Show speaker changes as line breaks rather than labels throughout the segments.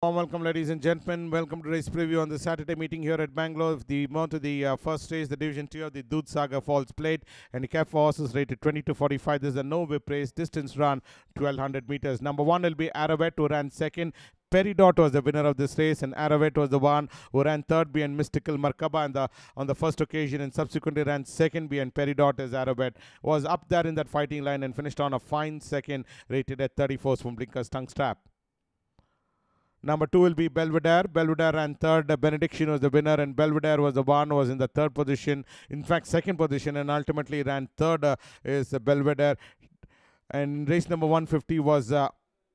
Warm welcome, ladies and gentlemen. Welcome to race preview on the Saturday meeting here at Bangalore. The mount to the first race, the Division 2 of the Dudhsagar Falls Plate, and the cap for horses rated 20 to 45. This is a no whip race, distance run 1200 meters. Number one will be Aravet, who ran second. Peridot was the winner of this race, and Aravet was the one who ran third behind Mystical Markaba on the first occasion, and subsequently ran second behind Peridot as Aravet was up there in that fighting line and finished on a fine second, rated at 34 from Blinker's tongue strap. Number two will be Belvedere. Belvedere ran third. Benediction was the winner, and Belvedere was the one who was in the third position. In fact, second position, and ultimately ran third is Belvedere. And race number 150 was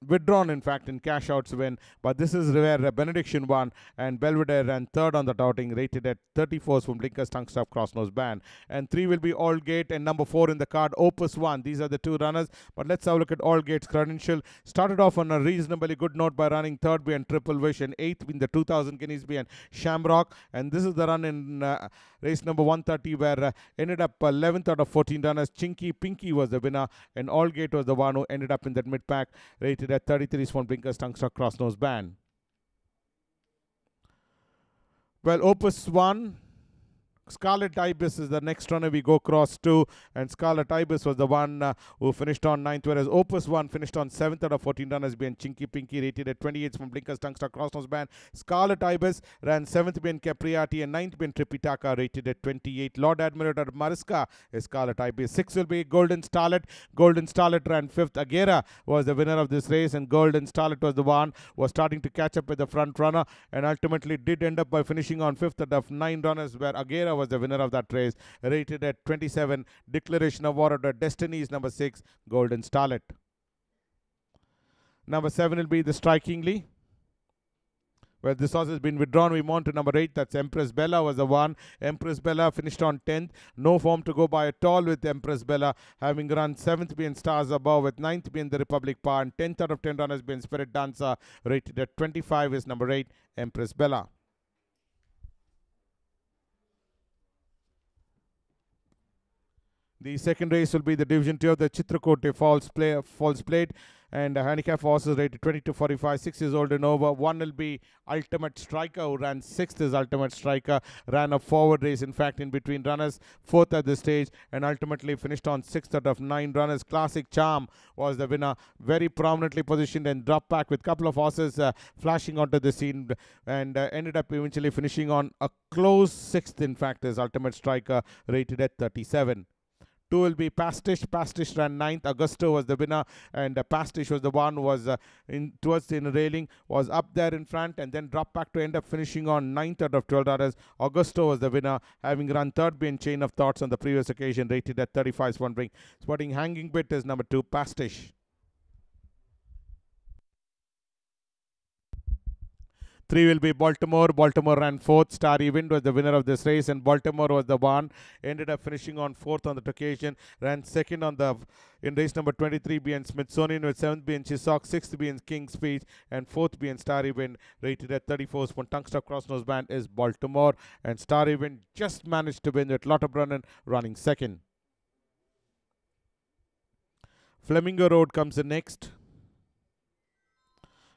withdrawn, in fact, in cash outs win. But this is where Benediction won, and Belvedere ran third on the touting, rated at 34 from Blinker's tongue strap cross-nose band. And three will be Aldgate, and number four in the card, Opus 1. These are the two runners. But let's have a look at Aldgate's credential. Started off on a reasonably good note by running third behind Triple Wish and eighth in the 2000 guineas behind Shamrock. And this is the run in race number 130, where ended up 11th out of 14 runners. Chinky Pinky was the winner, and Aldgate was the one who ended up in that mid-pack, rated at 33 from Blinker's tongue struck cross-nose band. Well, Opus 1, Scarlet Ibis is the next runner we go cross to, and Scarlet Ibis was the one who finished on 9th, whereas Opus 1 finished on 7th out of 14 runners behind Chinky Pinky, rated at 28 from Blinker's tongue struck cross-nose band. Scarlet Ibis ran 7th behind Capriati and 9th behind Tripitaka, rated at 28. Lord Admiral Mariska is Scarlet Ibis. 6 will be Golden Starlet. Golden Starlet ran 5th. Agera was the winner of this race, and Golden Starlet was the one who was starting to catch up with the front runner, and ultimately did end up by finishing on 5th out of 9 runners, where Agera was the winner of that race, rated at 27. Declaration of War of Destiny is number 6, Golden Starlet. Number 7 will be the Strikingly. Well, this horse has been withdrawn. We move on to number 8. That's Empress Bella was the one. Empress Bella finished on 10th. No form to go by at all with Empress Bella, having run 7th being Stars Above, with 9th being the Republic Power, and 10th out of 10 runners being Spirit Dancer, rated at 25 is number 8, Empress Bella. The second race will be the Division 2 of the Chitrakote Falls Plate, and handicap horses rated 20 to 45, 6 years old and over. One will be Ultimate Striker, who ran 6th as Ultimate Striker, ran a forward race, in fact, in between runners, 4th at this stage, and ultimately finished on 6th out of 9 runners. Classic Charm was the winner, very prominently positioned and dropped back with a couple of horses flashing onto the scene, and ended up eventually finishing on a close 6th, in fact, as Ultimate Striker, rated at 37. 2 will be Pastiche. Pastiche ran 9th. Augusto was the winner, and Pastiche was the one who was towards the railing, was up there in front, and then dropped back to end up finishing on 9th out of 12 runners. Augusto was the winner, having run third behind Chain of Thoughts on the previous occasion, rated at 35. Spotting hanging bit is number 2, Pastiche. 3 will be Baltimore. Baltimore ran 4th. Starry Wind was the winner of this race, and Baltimore was the one. Ended up finishing on 4th on that occasion. Ran 2nd in race number 23 behind Smithsonian, with 7th being Chisok, 6th being King's Speech, and 4th being Starry Wind, rated at 34. Tongue Stuck Cross-Nose Band is Baltimore, and Starry Wind just managed to win with Lotta Brennan running 2nd. Flamingo Road comes in next.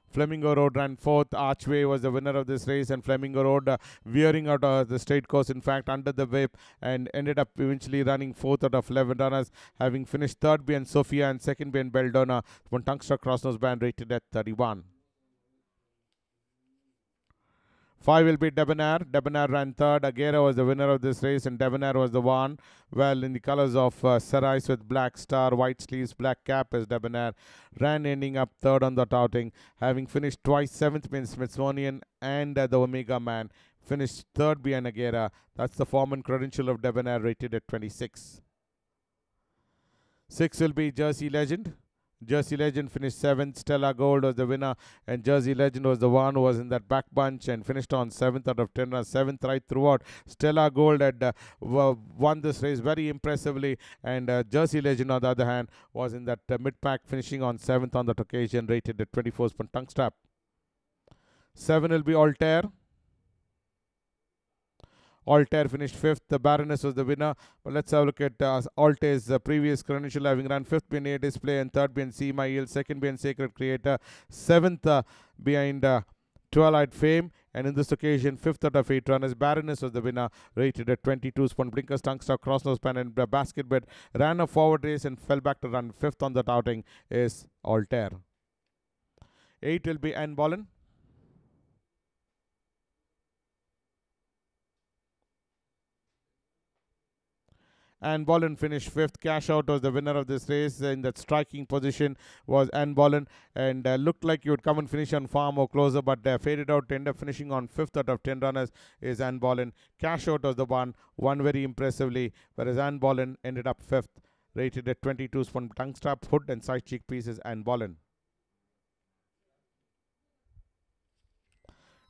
Flamingo Road ran 4th. Archway was the winner of this race, and Flamingo Road veering out of the straight course, in fact, under the whip, and ended up eventually running 4th out of 11 runners, having finished 3rd behind Sophia and 2nd behind Beldona. One Tongue Struck Cross-Nose Band, rated at 31. 5 will be Debonair. Debonair ran 3rd. Agera was the winner of this race, and Debonair was the one. Well, in the colors of Sarais with black star, white sleeves, black cap as Debonair. Ran ending up 3rd on that outing, having finished twice 7th behind Smithsonian and the Omega Man. Finished 3rd behind Agera. That's the form and credential of Debonair, rated at 26. 6 will be Jersey Legend. Jersey Legend finished 7th. Stella Gold was the winner, and Jersey Legend was the one who was in that back bunch and finished on 7th out of 10 runners, 7th right throughout. Stella Gold had won this race very impressively, and Jersey Legend, on the other hand, was in that mid-pack, finishing on 7th on that occasion, rated at 24 for tongue strap. 7 will be Altair. Altair finished 5th. The Baroness was the winner. But let's have a look at Altair's previous credential, having run 5th behind A Display and 3rd behind See My Yield, 2nd behind Sacred Creator, 7th behind Twilight Fame, and in this occasion, 5th out of 8 runners. Baroness was the winner, rated at 22. Spun Blinkers, Tungstar, Crossnose Pan, and Basket, but ran a forward race and fell back to run 5th on that outing is Altair. 8 will be Anne Boleyn. And Boleyn finished 5th. Cash Out was the winner of this race. In that striking position was Anne Boleyn, and looked like you would come and finish on far more closer, but faded out to end up finishing on 5th out of 10 runners is Anne Boleyn. Cash Out was the one, won very impressively, whereas Anne Boleyn ended up 5th, rated at 22. Spun tongue strap, hood and side cheek pieces, Anne Boleyn.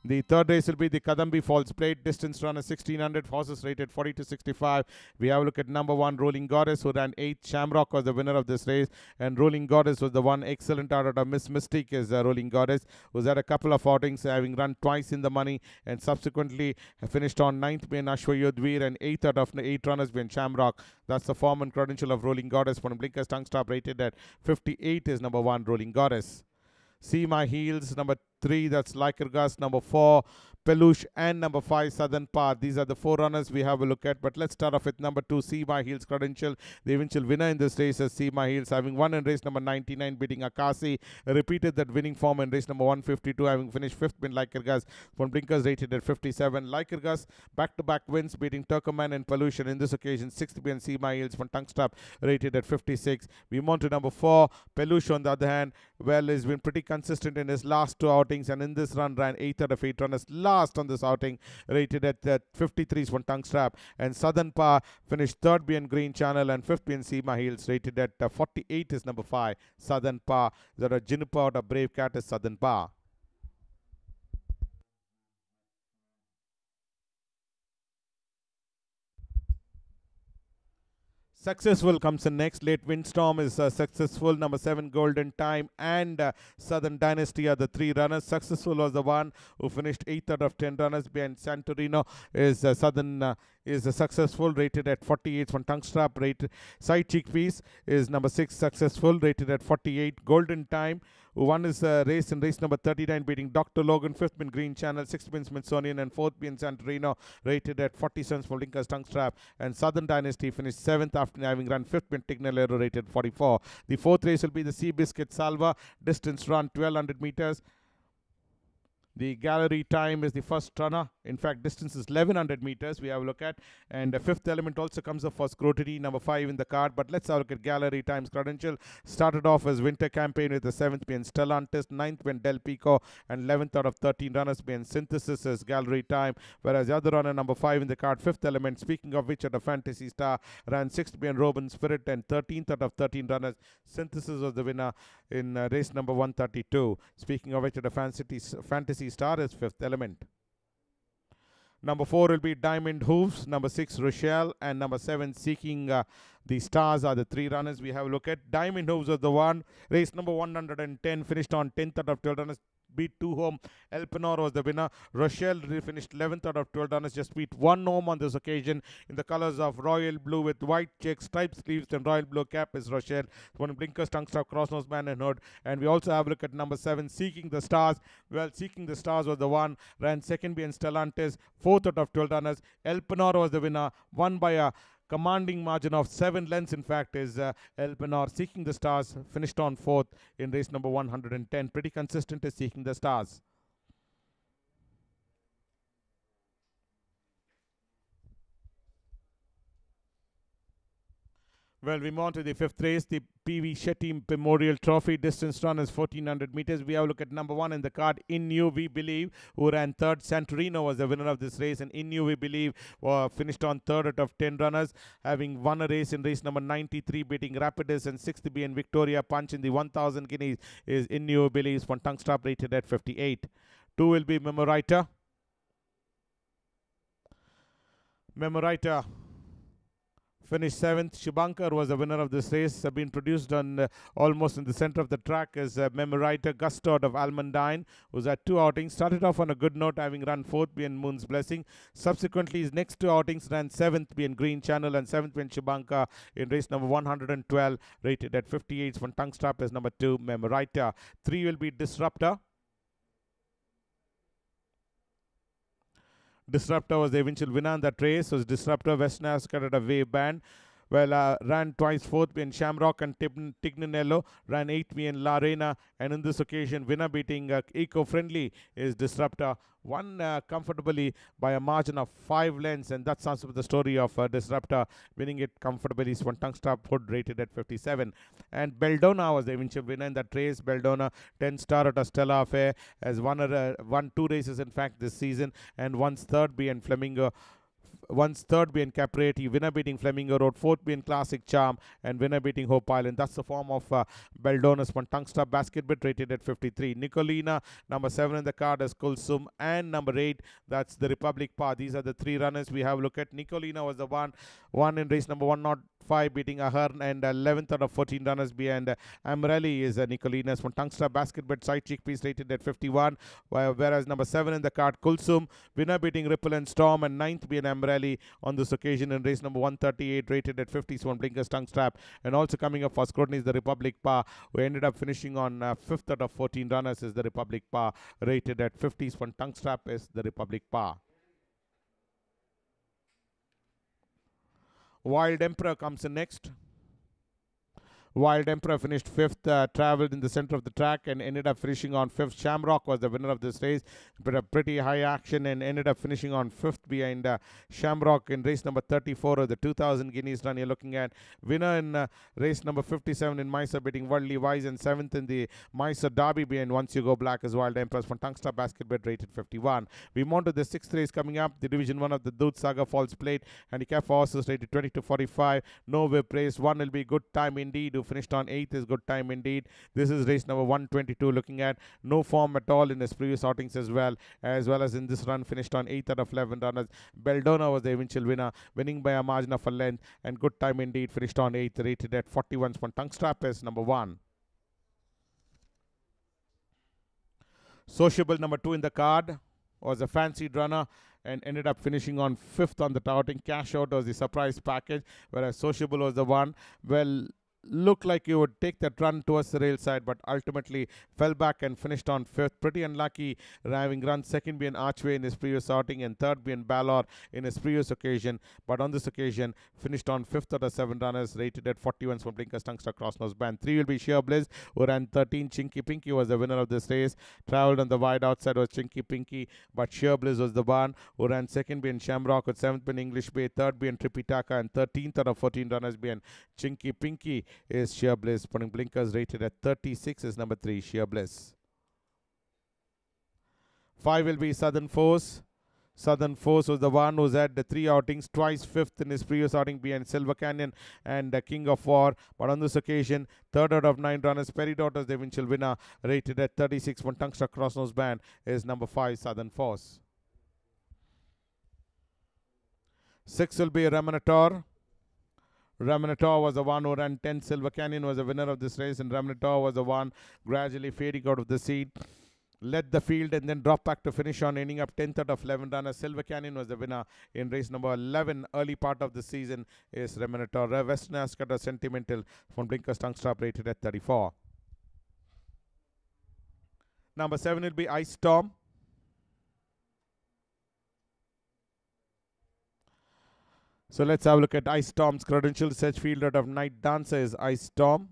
The third race will be the Kadambi Falls Plate. Distance runner 1600, horses rated 40 to 65. We have a look at number 1, Rolling Goddess, who ran 8th. Shamrock was the winner of this race, and Rolling Goddess was the one. Excellent out of Miss Mystique is Rolling Goddess, who's had a couple of outings, having run twice in the money, and subsequently finished on 9th being Ashwayodhveer, and 8th out of 8 runners being Shamrock. That's the form and credential of Rolling Goddess. For Blinkers tongue stop, rated at 58 is number 1, Rolling Goddess. See My Heels, number 3, that's Lycurgus, number 4, Peluche, and number 5, Southern Path. These are the 4 runners we have a look at, but let's start off with number 2, See My Heels credential. The eventual winner in this race is See My Heels, having won in race number 99, beating Akasi, repeated that winning form in race number 152, having finished 5th in Lycurgus. Von Blinkers rated at 57. Lycurgus, back-to-back wins, beating Turkoman and Peluche, and in this occasion, 6th being See My Heels from Tungstap, rated at 56. We move on to number 4, Peluche, on the other hand, well, has been pretty consistent in his last 2 outings, and in this run ran 8th out of 8 runners. Last on this outing, rated at 53 is one tongue strap, and Southern Pa finished 3rd being Green Channel, and 5th being See My Heels, rated at 48 is number 5, Southern Pa. There are Jinupa out of Brave Cat is Southern Pa. Successful comes in next. Late Windstorm is successful. Number 7, Golden Time, and Southern Dynasty are the 3 runners. Successful was the one who finished 8th out of 10 runners. Behind Santorino is Southern is successful, rated at 48. One tongue strap, rated side cheek piece is number 6, Successful, rated at 48. Golden Time, who won his race in race number 39, beating Dr. Logan. 5th been Green Channel, 6th been Smithsonian, and 4th been Santorino, rated at 40 cents for Linker's tongue strap. And Southern Dynasty finished 7th after having run 5th been Tignalero, rated 44. The 4th race will be the Sea Biscuit Salver. Distance run 1200 meters. The gallery time is the first runner. In fact, distance is 1100 meters we have a look at. And the 5th element also comes up for scrutiny, number 5 in the card. But let's have a look at gallery times credential. Started off as winter campaign with the 7th being Stellantis, 9th being Del Pico, and 11th out of 13 runners being Synthesis as gallery time. Whereas the other runner, number 5 in the card, 5th element, speaking of which, at a Fantasy Star, ran 6th being Robin Spirit, and 13th out of 13 runners. Synthesis was the winner in race number 132. Speaking of which, at a Fantasy Star is 5th element. Number 4 will be Diamond Hooves, number 6 Rochelle, and number 7 Seeking the Stars are the 3 runners we have a look at. Diamond Hooves was the one. Race number 110, finished on 10th out of 12 runners, beat 2 home. Elpenor was the winner. Rochelle finished 11th out of 12 runners, just beat 1 home on this occasion in the colors of royal blue with white checks, striped sleeves, and royal blue cap is Rochelle. One Blinkers, tongue strap, crossnose band, and hood. And we also have a look at number 7, Seeking the Stars. Well, Seeking the Stars was the one. Ran 2nd being Stellantis, 4th out of 12 runners. Elpenor was the winner, won by a commanding margin of 7 lengths. In fact, is Elpenor. Seeking the Stars finished on 4th in race number 110. Pretty consistent is Seeking the Stars. Well, we move on to the 5th race, the PV Shetty Memorial Trophy. Distance run is 1400 meters. We have a look at number 1 in the card, In You We Believe, who ran 3rd. Santorino was the winner of this race, and In You We Believe finished on 3rd out of 10 runners, having won a race in race number 93, beating Rapidus, and 6th being Victoria Punch. In the 1000 guineas is In You We Believe, one tongue stop, rated at 58. 2 will be Memorita. Memorita finished 7th. Shibankar was the winner of this race. Been produced on almost in the center of the track is Memorita Gustod of Almondine, who's had 2 outings. Started off on a good note, having run 4th being Moon's Blessing. Subsequently, his next 2 outings ran 7th being Green Channel, and 7th being Shibankar in race number 112, rated at 58. One tongue strap is number 2, Memorita. 3 will be Disruptor. Disruptor was the eventual winner in that race. Was Disruptor Western Ascot at a wave band. Well, ran twice fourth being Shamrock and Tignanello, ran eighth being La Reina, and in this occasion, winner beating Eco-Friendly is Disruptor. Won comfortably by a margin of 5 lengths, and that sums up the story of Disruptor winning it comfortably. One tongue star hood rated at 57. And Beldona was the eventual winner in that race. Beldona, 10 star at a stellar affair, has won 2 races in fact this season, and once third being Flamingo. Once third being Capriati, winner beating Flamingo Road, fourth being Classic Charm, and winner beating Hope Island. That's the form of Beldona's one tongue star basket bit rated at 53. Nicolina, number 7 in the card is Kulsum, and number 8, that's the Republic Pa. These are the 3 runners we have a look at. Nicolina was the one in race number 105, beating Ahern, and 11th out of 14 runners behind Amrelli is Nicolina's one tongue star basket bit side chickpeas rated at 51, whereas number 7 in the card Kulsum, winner beating Ripple and Storm, and 9th being Amrelli on this occasion in race number 138 rated at 50, so one blinkers tongue strap. And also coming up for scrutiny is the Republic Pa, who ended up finishing on 5th out of 14 runners is the Republic Pa rated at 50, so one tongue strap is the Republic Pa. Wild Emperor comes in next. Wild Emperor finished 5th, travelled in the centre of the track and ended up finishing on 5th. Shamrock was the winner of this race, but a pretty high action and ended up finishing on 5th behind Shamrock in race number 34 of the 2000 Guineas run. You're looking at winner in race number 57 in Mysore beating Worldly Wise, and 7th in the Mysore Derby behind Once You Go Black as Wild Emperors from Tungstar Basket Bet rated 51. We move on to the 6th race coming up, the Division 1 of the Dudhsagar Falls Plate. Handicap for horses rated 20 to 45. No whip race. 1 will be Good Time Indeed, who finished on 8th is Good Time Indeed. This is race number 122, looking at no form at all in his previous outings as well as in this run, finished on 8th out of 11 runners. Beldona was the eventual winner, winning by a margin of a length, and Good Time Indeed finished on 8th, rated at 41. Tongue strap is number 1. Sociable number 2 in the card was a fancied runner and ended up finishing on 5th on the touting. Cash Out was the surprise package, whereas Sociable was the one. Well, looked like he would take that run towards the rail side, but ultimately fell back and finished on 5th. Pretty unlucky having run second being Archway in his previous outing and third being Bangalore in his previous occasion, but on this occasion finished on 5th out of 7 runners, rated at 41 from Blinkers Tungster Cross Nose Band. 3 will be Sheer Bliss, who ran 13. Chinky Pinky was the winner of this race. Travelled on the wide outside was Chinky Pinky, but Sheer Bliss was the one who ran second being Shamrock, with 7th being English Bay, third being Tripitaka, and 13th out of 14 runners being Chinky Pinky is Sheer Bliss. Putting blinkers rated at 36 is number 3, Sheer Bliss. 5 will be Southern Force. Southern Force was the one who's had the 3 outings, twice 5th in his previous outing behind Silver Canyon and King of War. But on this occasion, 3rd out of 9 runners, Peridot is the eventual winner, rated at 36. One Tungster Cross Nose Band is number 5, Southern Force. 6 will be Raminator. Raminator was the one who ran 10. Silver Canyon was the winner of this race, and Raminator was the one gradually fading out of the seat. Led the field and then dropped back to finish on, ending up 10th out of 11 runners. Silver Canyon was the winner in race number 11. Early part of the season is Raminator. Western Ascot Sentimental from Blinkers Tongue Strap rated at 34. Number 7 will be Ice Storm. So let's have a look at Ice Storm's credentials. Search field out of Night Dancer is Ice Storm.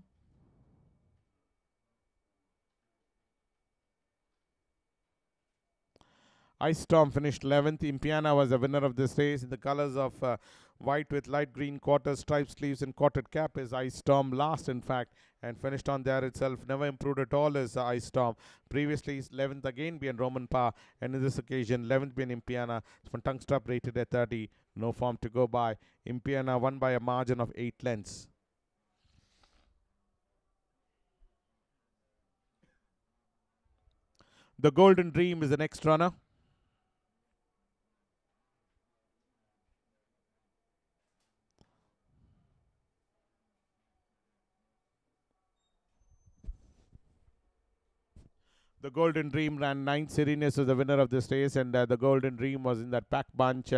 Ice Storm finished 11th. Impiana was the winner of this race in the colors of white with light green quarters, striped sleeves, and quartered cap is Ice Storm. Last, in fact, and finished on there itself. Never improved at all is Ice Storm. Previously, 11th again being Roman Pa, and in this occasion, 11th being Impiana. From tongue strap rated at 30. No form to go by. Impiana won by a margin of 8 lengths. The Golden Dream is the next runner. The Golden Dream ran 9th. Serenus was the winner of this race, and the Golden Dream was in that pack bunch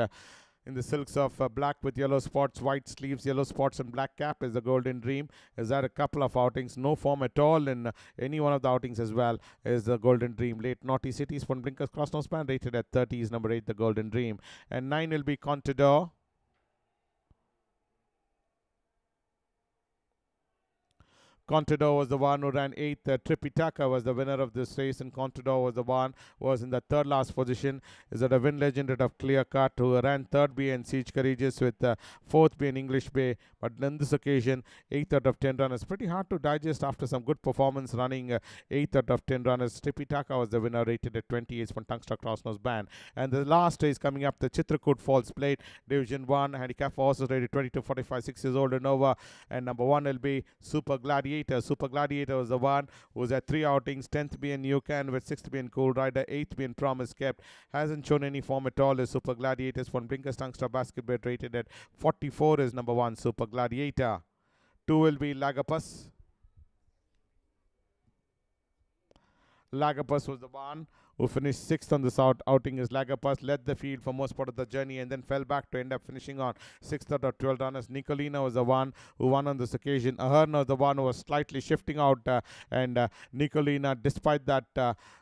in the silks of black with yellow spots, white sleeves, yellow spots, and black cap is the Golden Dream. Has had a couple of outings, no form at all in any one of the outings as well. Is the Golden Dream. Late Naughty Cities from Blinkers Cross Nose Band, rated at 30 is number 8, the Golden Dream. And 9 will be Contador. Contador was the one who ran 8th. Tripitaka was the winner of this race, and Contador was the one who was in the third last position. Is that a win legend of Clear Cut, who ran 3rd being Siege Courageous with 4th being English Bay. But on this occasion, 8th out of 10 runners. Pretty hard to digest after some good performance running 8th out of 10 runners. Tripitaka was the winner, rated at 28 from Tungsten Crossnose Band. And the last race coming up, the Chitrakote Falls Plate, Division 1, handicap for horses rated 22-45, 6 years old and over. And number 1 will be Super Gladiator. Super Gladiator was the one who was at 3 outings, 10th being Yukan with 6th being Cool Rider, 8th being Promise Kept. Hasn't shown any form at all as Super Gladiators from Blinkers Tungster Basketball, rated at 44 is number 1, Super Gladiator. 2 will be Lagapus. Lagapus was the one who finished 6th on this outing. As Lagapus led the field for most part of the journey and then fell back to end up finishing on 6th out of 12 runners. Nicolina was the one who won on this occasion. Ahern was the one who was slightly shifting out, and Nicolina, despite that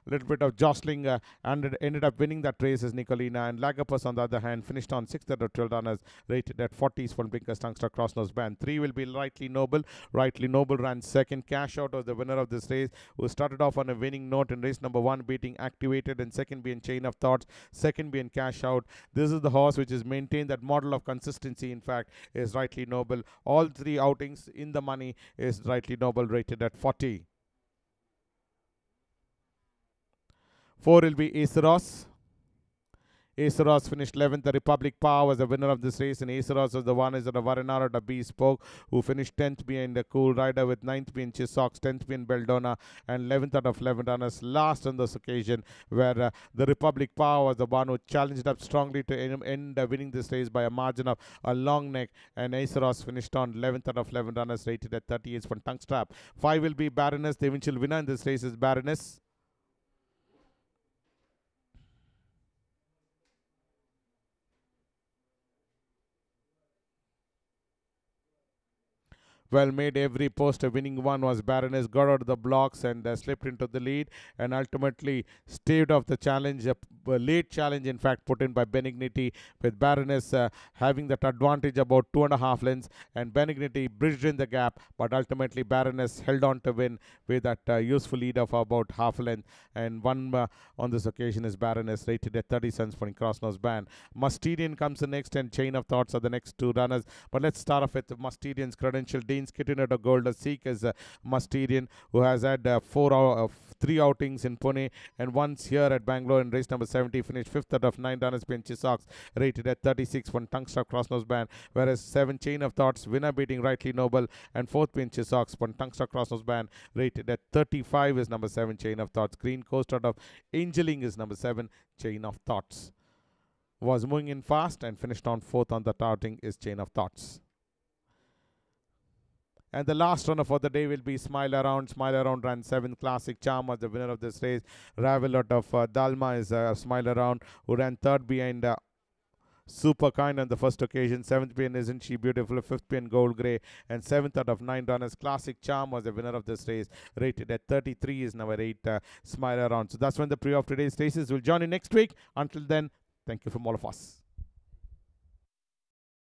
little bit of jostling, ended up winning that race as Nicolina. And Lagapus, on the other hand, finished on 6th out of 12 runners, rated at 40s from Blinkers Tungster Crossnose Band. 3 will be Rightly Noble. Rightly Noble ran 2nd. Cash Out was the winner of this race, who started off on a winning note in race number 1, beating Activated, and 2nd being Chain of Thoughts, 2nd being Cash Out. This is the horse which has maintained that model of consistency, in fact, is Rightly Noble. All 3 outings in the money is Rightly Noble, rated at 40. 4 will be Aceros. Aceros finished 11th. The Republic Power was the winner of this race, and Aceros was the one is the Varanara the Bespoke, who finished 10th behind the Cool Rider, with 9th being Chisox, 10th being Beldona, and 11th out of 11 runners. Last on this occasion, where the Republic Power was the one who challenged up strongly to end winning this race by a margin of a long neck, and Aceros finished on 11th out of 11 runners, rated at 38 for Tongue Strap. 5 will be Baroness. The eventual winner in this race is Baroness. Well made every post. A winning one was Baroness. Got out of the blocks and slipped into the lead, and ultimately staved off the challenge, a late challenge in fact put in by Benignity, with Baroness having that advantage about 2.5 lengths, and Benignity bridged in the gap, but ultimately Baroness held on to win with that useful lead of about half a length, and one on this occasion is Baroness, rated at 30 cents for Crossnose Band. Mustidian comes the next, and Chain of Thoughts are the next 2 runners, but let's start off with Mustidian's credential. Dean's Kittinet of Gold Seek is Mustidian, who has had 3 outings in Pune and once here at Bangalore in race number 70, finished 5th out of 9 runners being Chisox, rated at 36 for Tungster Crossnose Band, whereas 7 Chain of Thoughts, winner beating Rightly Noble, and 4th being Chisox for Tungster Crossnose Band, rated at 35 is number 7 Chain of Thoughts. Green Coast out of Angeling is number 7 Chain of Thoughts. Was moving in fast and finished on 4th on that outing is Chain of Thoughts. And the last runner for the day will be Smile Around. Smile Around ran 7th. Classic Charm was the winner of this race. Ravel out of Dalma is Smile Around, who ran 3rd behind Super Kind on the first occasion. 7th being Isn't She Beautiful, 5th being Gold Grey, and 7th out of 9 runners. Classic Charm was the winner of this race, rated at 33 is number 8 Smile Around. So that's when the pre of today's races will join you next week. Until then, thank you from all of us.